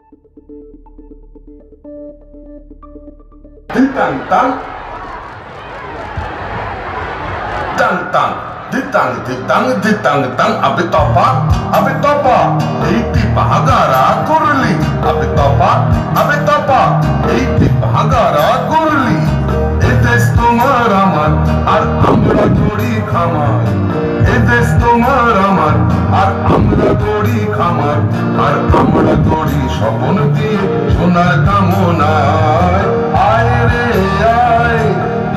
Ditang tang, tang tang, ditang ditang ditang tang. Abitopa, eiti bahagara kurli. Abitopa, eiti bahagara kurli. Edes tomar amar, ar amra kori khamar. Edes tomar amar, ar amra kori khamar. Ar amra kori Swapan দিয়ে সোনার কামনায়। আয় রে আয়,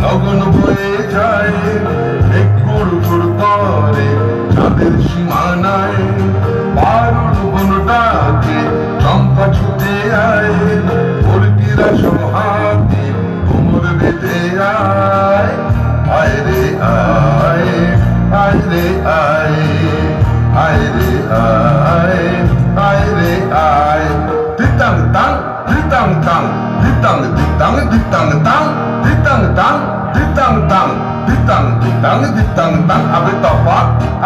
লগন বয়ে যায়, গুড় গুড় করে চাঁদের সীমানায়। বারুর বন ডাকে চম্পা ছুটে আয়, মুরগিরা সব হাতে কোমর বেঁধে আয়। আয় রে আয়, আয় রে আয়, আয় রে আয়, আয় রে আয়। Ditang tang, ditang tang, ditang ditang ditang tang, ditang tang, ditang tang, ditang ditang ditang tang.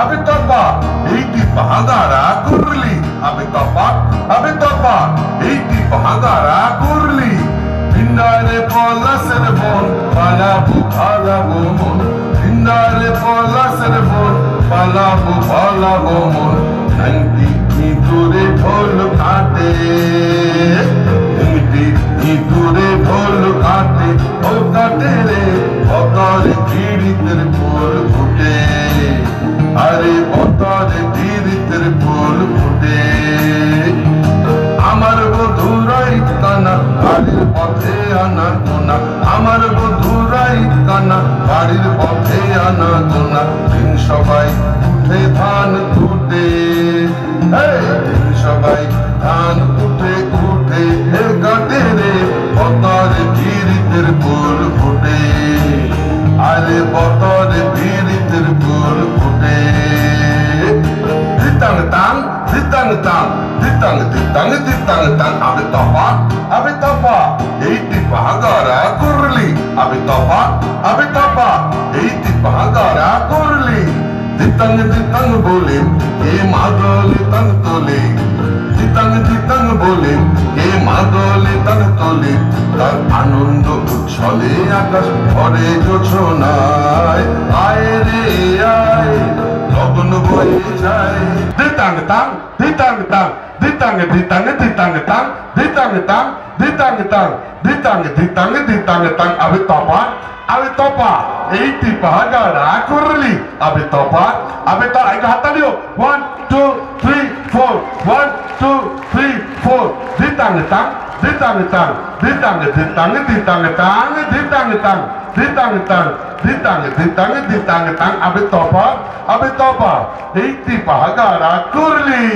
Abitopa, eiti bahagara kurli. Abitopa, eiti bahagara kurli. Indare pola serbon, palabu palabu mon. Indare pola serbon, palabu palabu mon. Nanti dure ঢোল কাটে, দূরে ঢোল কাটে, ও কাটে রে বতর পীড়িতের ফুল ফুটে। আরে বতর পীড়িতের ফুল ফুটে। আমার বধুরাই কানা বাড়ির পথে আনা গোনা। আমার বধুরাই কানা বাড়ির পথে আনা গোনা। দিন সবাই উঠে ধান তুটে, সবাই ধান উঠে উঠে কাটে রে বতর পীড়িতের ফুল ফুটে। আরে বতর পীড়িতের ফুল ফুটে। Ditang tang, ditang tang, ditang ditang ditang tang. Abitopa, eiti bahagara kurli. Abitopa, eiti bahagara kurli. Ditang ditang bole, e madole tang tole. Ditang ditang bole, e madole tang tole. তার আনন্দ উচ্ছলে আকাশ ভরে জোছনায়। আয় রে আয়, লগন বয়ে যায়। Ditang tang, ditang tang, ditang ditang ditang tang, ditang tang, ditang tang, ditang ditang ditang tang. Abitopa, eiti bahagara kurli. Abitopa, একটু হাতটা দিও। 1 2 3 4, 1 2 3 4. Ditang tang, ditang tang, ditang ditang ditang tang, ditang tang, ditang tang, ditang ditang ditang tang. Abitopa, eiti bahagara kurli.